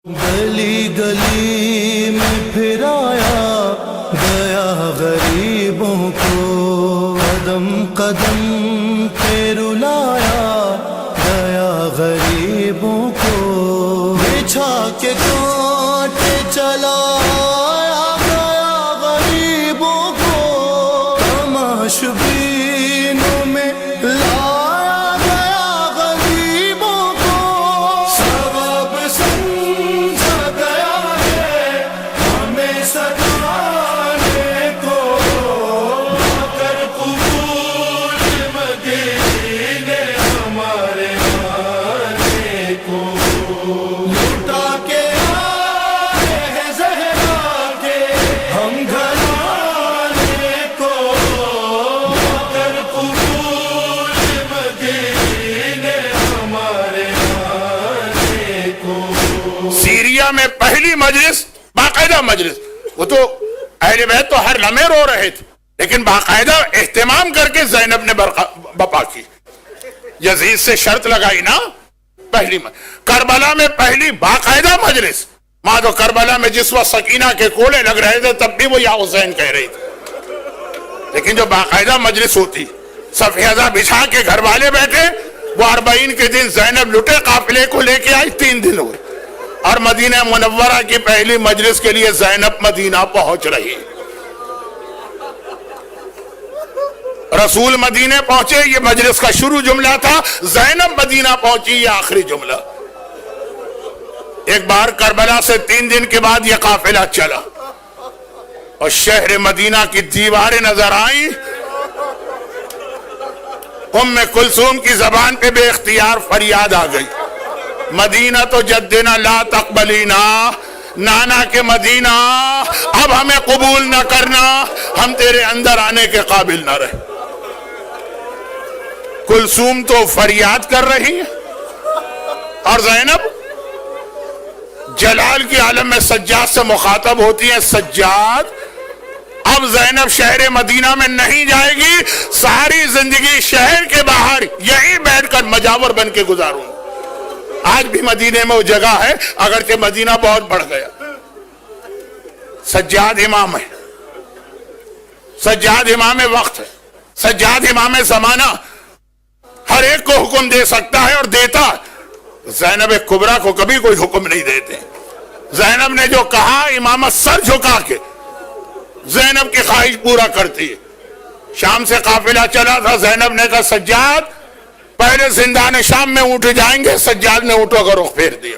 گلی گلی میں پھرایا گیا غریبوں کو، قدم قدم پہ رلایا گیا غریبوں کو، بچھا کے کانٹے چلایا گیا غریبوں کو، تماشبینوں میں لایا گیا غریبوں کو، سبب سمجھا گیا ہے ہمیں ستانے کو، کر قبول مدینے ہمارے آنے کو، لٹا کے آئے ہیں زہرا کے ہم گھرانے کو، کر قبول مدینے ہمارے آنے کو۔ سیریا میں پہلی مجلس، باقاعدہ مجلس، وہ تو اہل بیت تو ہر لمحے رو رہے تھے، لیکن باقاعدہ اہتمام کر کے زینب نے بپا کی، یزید سے شرط لگائی نا، پہلی کربلا میں پہلی باقاعدہ مجلس، ماں تو کربلا میں جس وقت سکینہ کے کولے لگ رہے تھے تب بھی وہ یا حسین کہہ رہی تھی، لیکن جو باقاعدہ مجلس ہوتی، صفحہ بچھا کے گھر والے بیٹھے، وہ 40 کے دن زینب لٹے قافلے کو لے کے آئی، 3 دن ہوئے، اور مدینہ منورہ کی پہلی مجلس کے لیے زینب مدینہ پہنچ رہی، رسول مدینہ پہنچے، یہ مجلس کا شروع جملہ تھا، زینب مدینہ پہنچی، یہ آخری جملہ۔ ایک بار کربلا سے 3 دن کے بعد یہ قافلہ چلا اور شہر مدینہ کی دیواریں نظر آئیں، ام کلثوم کی زبان پہ بے اختیار فریاد آ گئی، مدینہ تو جدنا لا تقبلینا، نانا کے مدینہ اب ہمیں قبول نہ کرنا، ہم تیرے اندر آنے کے قابل نہ رہے۔ کلثوم تو فریاد کر رہی ہے اور زینب جلال کی عالم میں سجاد سے مخاطب ہوتی ہیں، سجاد اب زینب شہر مدینہ میں نہیں جائے گی، ساری زندگی شہر کے باہر یہیں بیٹھ کر مجاور بن کے گزاروں گی۔ آج بھی مدینے میں وہ جگہ ہے، اگرچہ مدینہ بہت بڑھ گیا۔ سجاد امام ہے، سجاد امام وقت ہے، سجاد امام زمانہ، ہر ایک کو حکم دے سکتا ہے اور دیتا ہے۔ زینب کبریٰ کو کبھی کوئی حکم نہیں دیتے، زینب نے جو کہا امامت سر جھکا کے زینب کی خواہش پورا کرتی ہے۔ شام سے قافلہ چلا تھا، زینب نے کہا سجاد پہلے زندان شام میں اونٹ جائیں گے، سجاد نے اونٹوں کا رخ پھیر دیا۔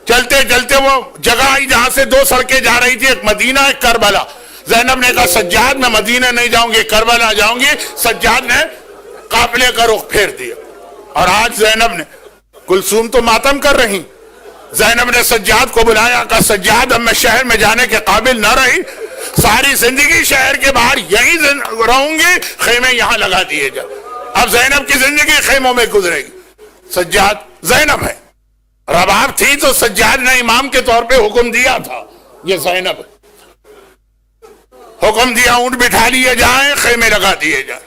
چلتے چلتے وہ جگہ آئی جہاں سے 2 سڑکیں جا رہی تھی، ایک مدینہ ایک کربلا، زینب نے کہا سجاد میں مدینہ نہیں جاؤں گی، کربلا جاؤں گی، سجاد نے قافلے کا رخ پھیر دیا۔ اور آج زینب نے، کلثوم تو ماتم کر رہی، زینب نے سجاد کو بلایا، کہا سجاد اب میں شہر میں جانے کے قابل نہ رہی، ساری زندگی شہر کے باہر یہیں رہوں گی، خیمے یہاں لگا دیے جا۔ اب زینب کی زندگی خیموں میں گزرے گی۔ سجاد زینب ہے، رباب تھی تو سجاد نے امام کے طور پہ حکم دیا تھا، یہ زینب ہے، حکم دیا اونٹ بٹھا لیے جائیں، خیمے لگا دیے جائیں،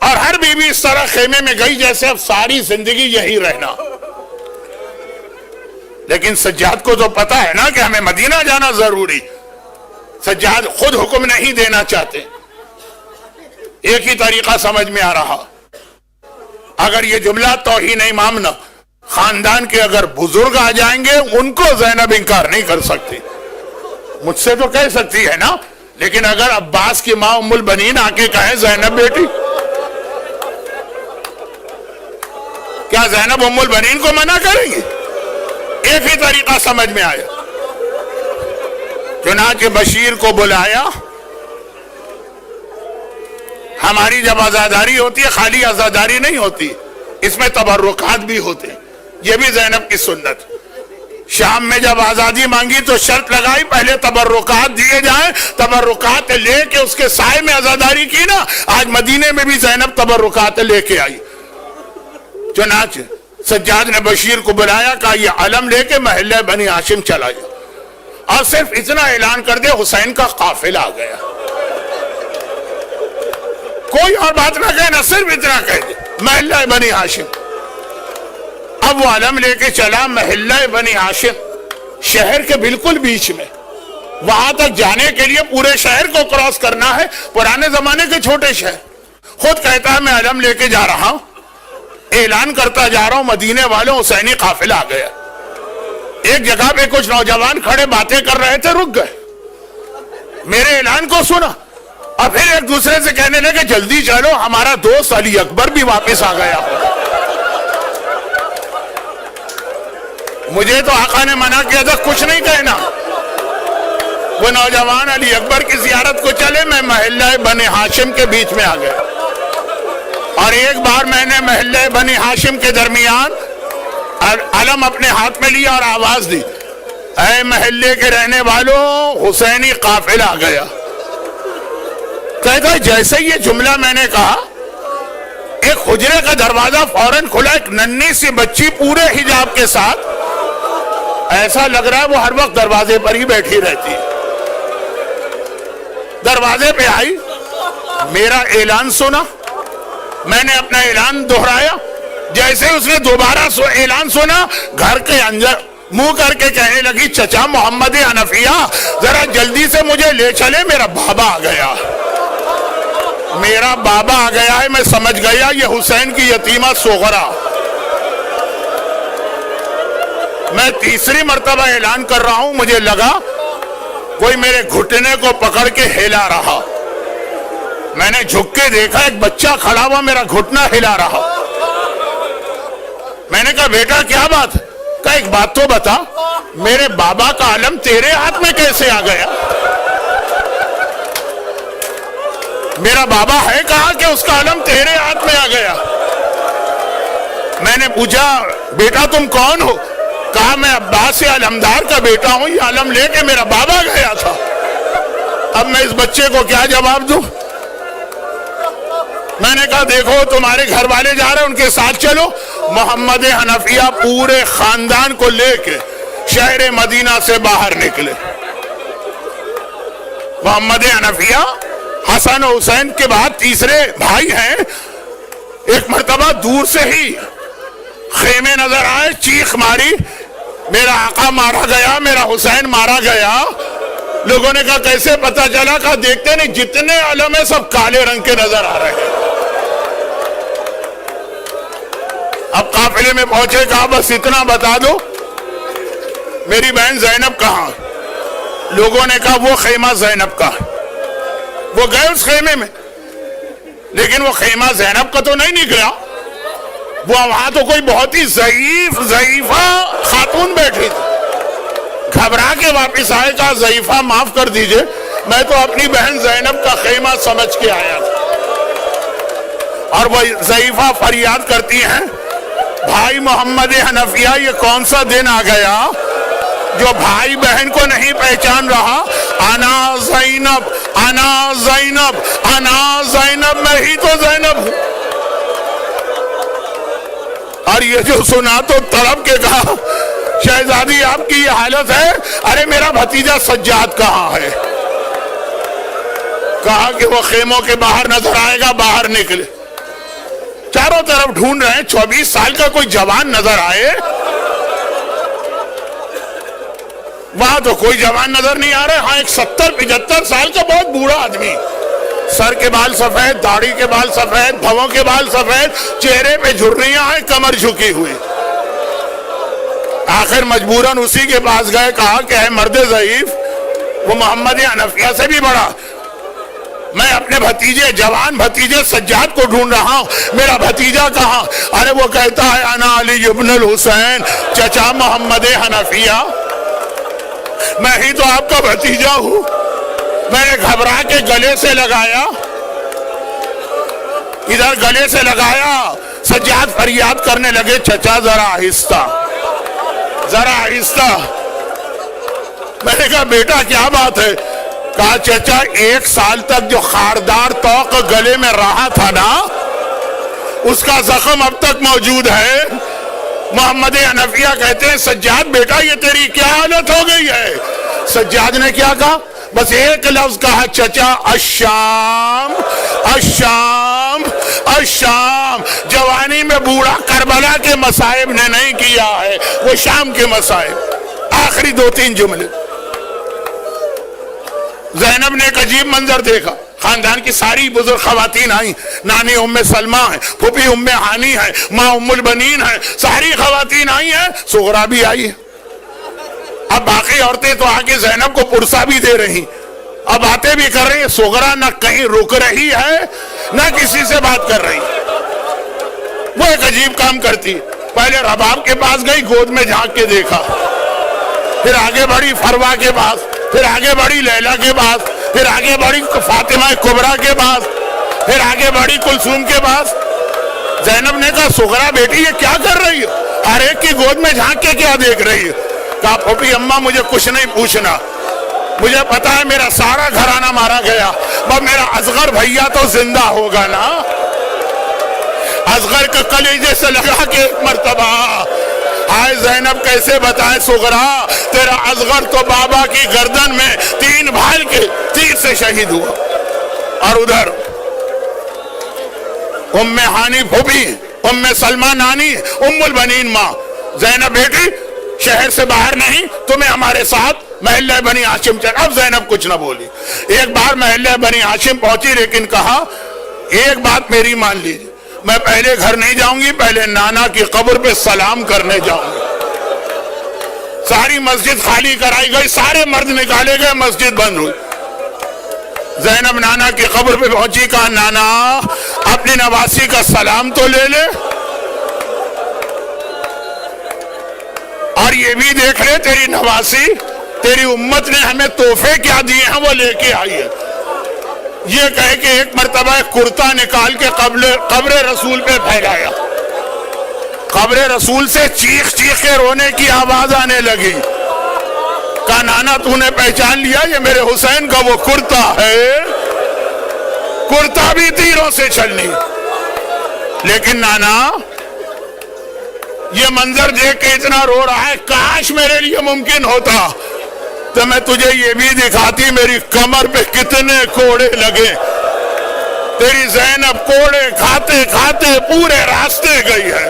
اور ہر بیوی اس طرح خیمے میں گئی جیسے اب ساری زندگی یہی رہنا۔ لیکن سجاد کو تو پتا ہے نا کہ ہمیں مدینہ جانا ضروری، سجاد خود حکم نہیں دینا چاہتے۔ ایک ہی طریقہ سمجھ میں آ رہا، اگر یہ جملہ توہین امام نہ، خاندان کے اگر بزرگ آ جائیں گے ان کو زینب انکار نہیں کر سکتی، مجھ سے تو کہہ سکتی ہے نا، لیکن اگر عباس کی ماں ام البنین آ کے کہے زینب بیٹی، کیا زینب ام البنین کو منع کریں گی؟ ایک ہی طریقہ سمجھ میں آیا، چنانچہ بشیر کو بلایا۔ ہماری جب عزاداری ہوتی ہے خالی عزاداری نہیں ہوتی، اس میں تبرکات بھی ہوتے ہیں، یہ بھی زینب کی سنت۔ شام میں جب آزادی مانگی تو شرط لگائی پہلے تبرکات دیے جائیں، تبرکات لے کے اس کے سائے میں عزاداری کی نا۔ آج مدینے میں بھی زینب تبرکات لے کے آئی، چنانچہ سجاد نے بشیر کو بلایا، کہا یہ علم لے کے محلہ بنی ہاشم چلا جا، اور صرف اتنا اعلان کر دے حسین کا قافلہ آ گیا، کوئی اور بات نہ کہنا، صرف اتنا کہہ دے محلہ بنی ہاشم۔ اب وہ علم لے کے چلا محلہ بنی ہاشم، شہر کے بالکل بیچ میں. وہاں تک جانے کے لیے پورے شہر کو کراس کرنا ہے، پرانے زمانے کے چھوٹے شہر. خود کہتا ہے میں علم لے کے جا رہا ہوں، اعلان کرتا جا رہا ہوں، مدینے والوں حسینی قافلہ آ گیا. ایک جگہ پہ کچھ نوجوان کھڑے باتیں کر رہے تھے، رک گئے، میرے اعلان کو سنا اور پھر ایک دوسرے سے کہنے لگے جلدی چلو، ہمارا دوست علی اکبر بھی واپس آ گیا. مجھے تو آقا نے منع کیا تھا کچھ نہیں کہنا. وہ نوجوان علی اکبر کی زیارت کو چلے، میں محلہ بنی ہاشم کے بیچ میں آ گیا. اور ایک بار میں نے محلہ بنی ہاشم کے درمیان علم اپنے ہاتھ میں لیا اور آواز دی، اے محلے کے رہنے والوں، حسینی قافلہ آ گیا. کہتا ہے جیسے یہ جملہ میں نے کہا، ایک حجرے کا دروازہ فوراً کھلا، ایک ننھی سی بچی پورے حجاب کے ساتھ، ایسا لگ رہا ہے وہ ہر وقت دروازے پر ہی بیٹھی رہتی ہے. دروازے پہ آئی، میرا اعلان سنا، میں نے اپنا اعلان دہرایا. جیسے اس نے دوبارہ اعلان سنا، گھر کے اندر منہ کر کے کہنے لگی، چچا محمد حنفیہ ذرا جلدی سے مجھے لے چلے، میرا بابا آ گیا. میرا بابا آ گیا ہے. میں سمجھ گیا یہ حسین کی یتیمہ صغرا. میں تیسری مرتبہ اعلان کر رہا ہوں، مجھے لگا کوئی میرے گھٹنے کو پکڑ کے ہلا رہا. میں نے جھک کے دیکھا ایک بچہ کھڑا ہوا میرا گھٹنا ہلا رہا. میں نے کہا بیٹا کیا بات؟ کہا ایک بات تو بتا، میرے بابا کا علم تیرے ہاتھ میں کیسے آ گیا؟ میرا بابا ہے کہا کہ اس کا علم تیرے ہاتھ میں آ گیا. میں نے پوچھا بیٹا تم کون ہو؟ کہا میں عباس علمدار کا بیٹا ہوں، یہ علم لے کے میرا بابا گیا تھا. اب میں اس بچے کو کیا جواب دوں؟ میں نے کہا دیکھو تمہارے گھر والے جا رہے ہیں، ان کے ساتھ چلو. محمد حنفیہ پورے خاندان کو لے کے شہر مدینہ سے باہر نکلے. محمد حنفیہ حسن و حسین کے بعد تیسرے بھائی ہیں. ایک مرتبہ دور سے ہی خیمے نظر آئے، چیخ ماری، میرا آقا مارا گیا، میرا حسین مارا گیا. لوگوں نے کہا کیسے پتا چلا؟ کہا دیکھتے نہیں جتنے علم ہیں سب کالے رنگ کے نظر آ رہے ہیں. اب قافلے میں پہنچے، کہا بس اتنا بتا دو میری بہن زینب کہاں؟ لوگوں نے کہا وہ خیمہ زینب کا. وہ گئے اس خیمے میں، لیکن وہ خیمہ زینب کا تو نہیں نکلا. وہاں تو کوئی بہت ہی ضعیفہ خاتون بیٹھی تھی. گھبرا کے واپس آئے، کہا ضعیفہ معاف کر دیجئے، میں تو اپنی بہن زینب کا خیمہ سمجھ کے آیا تھا. اور وہ ضعیفہ فریاد کرتی ہیں، بھائی محمد حنفیہ یہ کون سا دن آ گیا جو بھائی بہن کو نہیں پہچان رہا؟ انا زینب، انا زینب، انا زینب، میں ہی تو زینب ہوں. اور یہ جو سنا تو تڑپ کے کہا شہزادی آپ کی یہ حالت ہے؟ ارے میرا بھتیجا سجاد کہاں ہے؟ کہا کہ وہ خیموں کے باہر نظر آئے گا. باہر نکلے، چاروں طرف ڈھونڈ رہے ہیں، 24 سال کا کوئی جوان نظر آئے. وہاں تو کوئی جوان نظر نہیں آ رہا. ہاں ایک 70-75 سال کا بہت بوڑھا آدمی، سر کے بال سفید، داڑھی کے بال سفید، بھووں کے بال سفید، چہرے پہ جھریاں ہیں، کمر جھکی ہوئی. آخر مجبوراً اسی کے پاس گئے. کہا کہ ہے مرد ضعیف، وہ محمد حنفیہ سے بھی بڑا، میں اپنے بھتیجے، جوان بھتیجے سجاد کو ڈھونڈ رہا ہوں، میرا بھتیجا کہاں؟ ارے وہ کہتا ہے انا علی ابن الحسین، چچا محمد حنفیہ، میں ہی تو آپ کا بھتیجا ہوں. میں نے گھبرا کے گلے سے لگایا، ادھر گلے سے لگایا. سجاد فریاد کرنے لگے، چچا ذرا آہستہ، ذرا آہستہ. میں نے کہا بیٹا کیا بات ہے؟ کہا چچا 1 سال تک جو خاردار توق گلے میں رہا تھا نا، اس کا زخم اب تک موجود ہے. محمد حنفیہ کہتے ہیں سجاد بیٹا یہ تیری کیا حالت ہو گئی ہے؟ سجاد نے کیا کہا؟ بس ایک لفظ کہا، چچا الشام. الشام الشام، جوانی میں بوڑھا کربلا کے مصائب نے نہیں کیا ہے، وہ شام کے مصائب۔ آخری 2-3 جملے۔ زینب نے ایک عجیب منظر دیکھا، خاندان کی ساری بزرگ خواتین آئیں، نانی ام سلمہ ہیں، پھوپھی ام ہانی ہیں، ماں ام البنین ہیں، ساری خواتین آئی ہیں، صغرا بھی آئی ہے۔ اب باقی عورتیں تو آگے زینب کو پرسا بھی دے رہی، اب باتیں بھی کر رہی ہیں، صغرا نہ کہیں رک رہی ہے نہ کسی سے بات کر رہی۔ وہ ایک عجیب کام کرتی، پہلے رباب کے پاس گئی، گود میں جھانک کے دیکھا، پھر آگے بڑھی فروا کے پاس، پھر آگے بڑھی لیلا کے پاس، پھر آگے بڑھی فاطمہ کبریٰ کے پاس، پھر آگے بڑھی کلثوم کے پاس۔ زینب نے کہا صغرا بیٹی یہ کیا کر رہی ہے؟ ہر ایک کی گود میں جھانک کے کیا دیکھ رہی ہے؟ کہا پھوپھی اماں مجھے کچھ نہیں پوچھنا، مجھے پتا ہے میرا سارا گھرانہ مارا گیا، بس میرا اصغر بھیا تو زندہ ہوگا نا۔ اصغر کا کلیجے سے لگا کے ایک مرتبہ، آئے زینب کیسے بتائے صغرا تیرا اصغر تو بابا کی گردن میں 3 بھال کے تیر سے شہید ہوا۔ اور ادھر ام ہانی پھوپھی، ام سلمہ نانی، ام البنین ماں، زینب بیٹی شہر سے باہر نہیں، تمہیں ہمارے ساتھ محلہ بنی ہاشم چل۔ اب زینب کچھ نہ بولی۔ ایک بار محلہ بنی ہاشم پہنچی، لیکن کہا ایک بات میری مان لیجیے، میں پہلے گھر نہیں جاؤں گی، پہلے نانا کی قبر پہ سلام کرنے جاؤں گی۔ ساری مسجد خالی کرائی گئی، سارے مرد نکالے گئے، مسجد بند ہوئی۔ زینب نانا کی قبر پہ پہنچی، کہا نانا اپنی نواسی کا سلام تو لے لے، اور یہ بھی دیکھ لے تیری نواسی، تیری امت نے ہمیں تحفے کیا دیے ہیں وہ لے کے آئی ہے۔ یہ کہے کہ ایک مرتبہ ایک کرتا نکال کے قبر رسول پہ پھیلایا، قبر رسول سے چیخ چیخ کے رونے کی آواز آنے لگی۔ کہا نانا تو نے پہچان لیا یہ میرے حسین کا وہ کرتا ہے؟ کرتا بھی تیروں سے چھلنی۔ لیکن نانا یہ منظر دیکھ کے اتنا رو رہا ہے، کاش میرے لیے ممکن ہوتا تو میں تجھے یہ بھی دکھاتی میری کمر پہ کتنے کوڑے لگے۔ تیری زینب کوڑے کھاتے کھاتے پورے راستے گئی ہے۔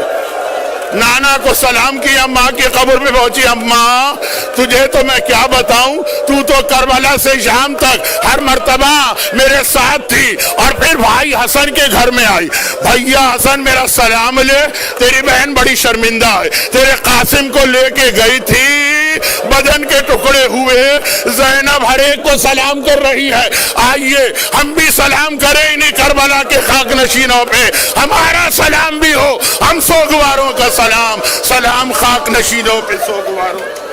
نانا کو سلام کیا، ماں کی قبر پہ پہنچی، اماں تجھے تو میں کیا بتاؤں، تو تو کربلا سے شام تک ہر مرتبہ میرے ساتھ تھی، اور پھر بھائی حسن کے گھر میں آئی، بھیا حسن میرا سلام لے، تیری بہن بڑی شرمندہ ہے، تیرے قاسم کو لے کے گئی تھی، بدن کے ٹکڑے ہوئے۔ زینب ہر ایک کو سلام کر رہی ہے، آئیے ہم بھی سلام کریں انہیں کربلا کے خاک نشینوں پہ، ہمارا سلام بھی ہو، ہم سوگواروں کا سلام، سلام خاک نشینوں پہ سوگواروں۔